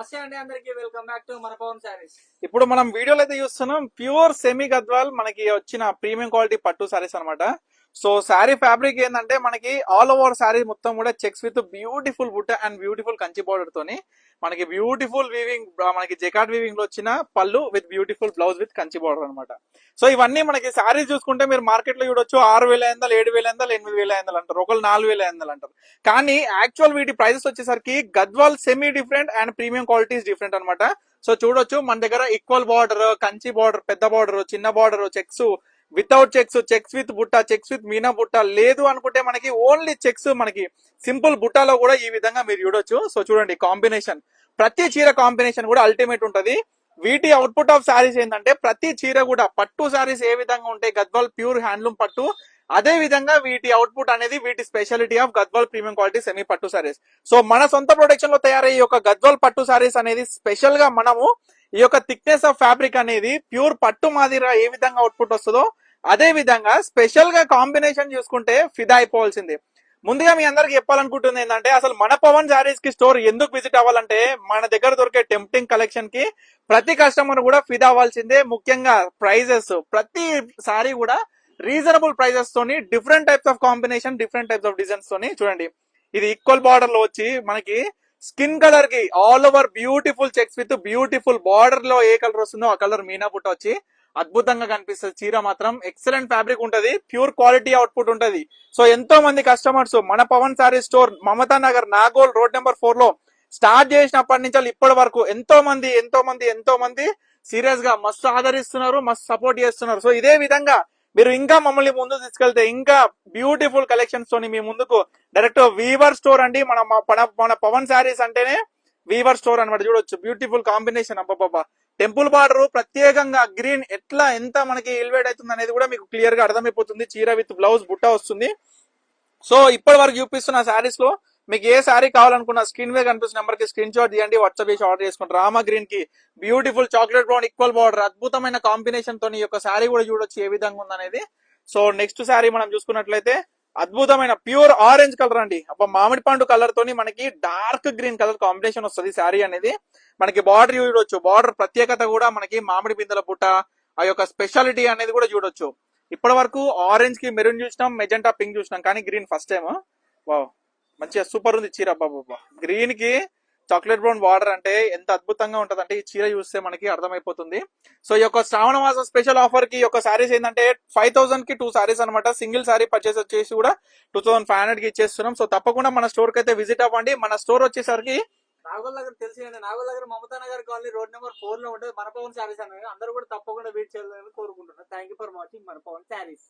నమస్తే అండి అందరికి వెల్కమ్ బ్యాక్ టు మన పవన్ సారీస్. ఇప్పుడు మనం వీడియోలో అయితే చూస్తున్నాం ప్యూర్ సెమీ గద్వాల్ మనకి వచ్చిన ప్రీమియం క్వాలిటీ పట్టు సారీస్ అన్నమాట. సో శారీ ఫ్యాబ్రిక్ ఏంటంటే మనకి ఆల్ ఓవర్ శారీ మొత్తం కూడా చెక్స్ విత్ బ్యూటిఫుల్ బుట్ట అండ్ బ్యూటిఫుల్ కంచి బోర్డర్ తోని మనకి బ్యూటిఫుల్ వీవింగ్, మనకి జెకార్డ్ వీవింగ్ లో వచ్చిన పళ్ళు with beautiful blouse with Kanchi border అనమాట. సో ఇవన్నీ మనకి శారీస్ చూసుకుంటే మీరు మార్కెట్ లో చూడొచ్చు 6,500, 7,500, 8,500 అంటారు, ఒకళ్ళు 4,500 అంటారు. కానీ యాక్చువల్ వీటి ప్రైసెస్ వచ్చేసరికి Gadwal semi different and premium qualities different అనమాట. సో చూడొచ్చు మన దగ్గర ఈక్వల్ బార్డర్, కంచి బార్డర్, పెద్ద బార్డర్, చిన్న border, checks without checks, checks with బుట్ట, చెక్స్ విత్ మీనా బుట్ట, లేదు అనుకుంటే మనకి ఓన్లీ చెక్స్, మనకి సింపుల్ బుట్టాలో కూడా ఈ విధంగా మీరు చూడొచ్చు. సో చూడండి కాంబినేషన్, ప్రతి చీర కాంబినేషన్ కూడా అల్టిమేట్ ఉంటది. వీటి అవుట్పుట్ ఆఫ్ శారీస్ ఏంటంటే ప్రతి చీర కూడా పట్టు శారీస్ ఏ విధంగా ఉంటాయి గద్వాల్ ప్యూర్ హ్యాండ్లూమ్ పట్టు, అదే విధంగా వీటి అవుట్పుట్ అనేది వీటి speciality of Gadwal premium quality semi పట్టు సారీస్. సో మన సొంత ప్రొడక్షన్ లో తయారయ్యే ఈ యొక్క గద్వాల్ పట్టు సారీస్ అనేది స్పెషల్ గా మనము ఈ యొక్క థిక్నెస్ ఆఫ్ ఫ్యాబ్రిక్ అనేది ప్యూర్ పట్టు మాదిరిగా ఏ విధంగా అవుట్పుట్ వస్తుందో అదే విధంగా స్పెషల్ గా కాంబినేషన్ చూసుకుంటే ఫిదా అయిపోవాల్సింది. ముందుగా మీ అందరికి చెప్పాలనుకుంటుంది ఏంటంటే అసలు మన పవన్ సారీస్ కి స్టోర్ ఎందుకు విజిట్ అవ్వాలంటే మన దగ్గర దొరికే టెంప్టింగ్ కలెక్షన్ కి ప్రతి కస్టమర్ కూడా ఫిదా అవ్వాల్సిందే. ముఖ్యంగా ప్రైజెస్, ప్రతి సారీ కూడా రీజనబుల్ ప్రైజెస్ తోని, different types of combination, different types of designs తోని. చూడండి ఇది ఈక్వల్ బార్డర్ లో వచ్చి మనకి స్కిన్ కలర్ కి all over beautiful checks with beautiful border లో ఏ కలర్ వస్తుందో ఆ కలర్ మీనా బుట్ట వచ్చి అద్భుతంగా కనిపిస్తుంది. చీర మాత్రం ఎక్సలెంట్ ఫ్యాబ్రిక్ ఉంటది, ప్యూర్ క్వాలిటీ అవుట్పుట్ ఉంటది. సో ఎంతో మంది కస్టమర్స్ మన Pavan sari store Mamatha Nagar Nagole road number 4 లో స్టార్ట్ చేసినప్పటి నుంచి ఇప్పటి వరకు ఎంతో మంది సీరియస్ గా మస్తు ఆదరిస్తున్నారు, మస్తు సపోర్ట్ చేస్తున్నారు. సో ఇదే విధంగా మీరు ఇంకా మమ్మల్ని ముందు తీసుకెళ్తే ఇంకా బ్యూటిఫుల్ కలెక్షన్స్ తోని మీ ముందుకు డైరెక్ట్ వీవర్ స్టోర్ అండి. మన పవన్ శారీస్ అంటేనే వీవర్ స్టోర్ అనమాట. చూడొచ్చు బ్యూటిఫుల్ కాంబినేషన్, అబ్బాబ్బా టెంపుల్ బార్డర్ ప్రత్యేకంగా గ్రీన్ ఎట్లా ఎంత మనకి ఎలివేట్ అవుతుంది అనేది కూడా మీకు క్లియర్ గా అర్థమైపోతుంది. చీర విత్ బ్లౌజ్ బుట్ట వస్తుంది. సో ఇప్పటి వరకు చూపిస్తున్న శారీస్ లో మీకు ఏ శారీ కావాలనుకున్న స్క్రీన్ మీద కనిపిస్తున్న నెంబర్ కి స్క్రీన్ షాట్ తీయండి, వాట్సాప్ చేసి ఆర్డర్ చేసుకుంటారు. రామా గ్రీన్ కి beautiful chocolate brown equal border, అద్భుతమైన కాంబినేషన్ తోని ఈ యొక్క శారీ కూడా చూడొచ్చు ఏ విధంగా ఉందనేది. సో నెక్స్ట్ శారీ మనం చూసుకున్నట్లయితే అద్భుతమైన ప్యూర్ ఆరెంజ్ కలర్ అండి. అబ్బా మామిడి పండు కలర్ తోని మనకి డార్క్ గ్రీన్ కలర్ కాంబినేషన్ వస్తుంది శారీ అనేది. మనకి బార్డర్ చూడొచ్చు, బార్డర్ ప్రత్యేకత కూడా మనకి మామిడి బిందెల పుట్ట, ఆ యొక్క స్పెషాలిటీ అనేది కూడా చూడొచ్చు. ఇప్పటి వరకు ఆరెంజ్ కి మెరూన్ చూసినాం, మెజెంటా పింక్ చూసినాం, కానీ గ్రీన్ ఫస్ట్ టైం. వావ్ మంచిగా సూపర్ ఉంది చీర. బాబా గ్రీన్ కి చాక్లెట్ బ్రౌన్ బార్డర్ అంటే ఎంత అద్భుతంగా ఉంటదంటే ఈ చీర చూస్తే మనకి అర్థమైపోతుంది. సో ఈ యొక్క శ్రావణ మాసం స్పెషల్ ఆఫర్ కి యొక్క సారీస్ ఏంటంటే 5,000 కి 2 సారీస్ అనమాట. సింగిల్ సారీ పర్చేస్ వచ్చేసి కూడా 2,500 కి ఇచ్చేస్తున్నాం. సో తప్పకుండా మన స్టోర్ కి అయితే విజిట్ అవ్వండి. మన స్టోర్ వచ్చేసరికి నాగోల్ నగర్ తెలిసి Nagole Nagar Mamata Nagar colony road number 4 లో ఉంటుంది మన పవన్ సారీస్ అనేది. అందరూ కూడా తప్పకుండా వెయిట్ చేయాలని కోరుకుంటున్నాను. థ్యాంక్ యూ ఫర్ వాచింగ్ మన పవన్ సారీస్.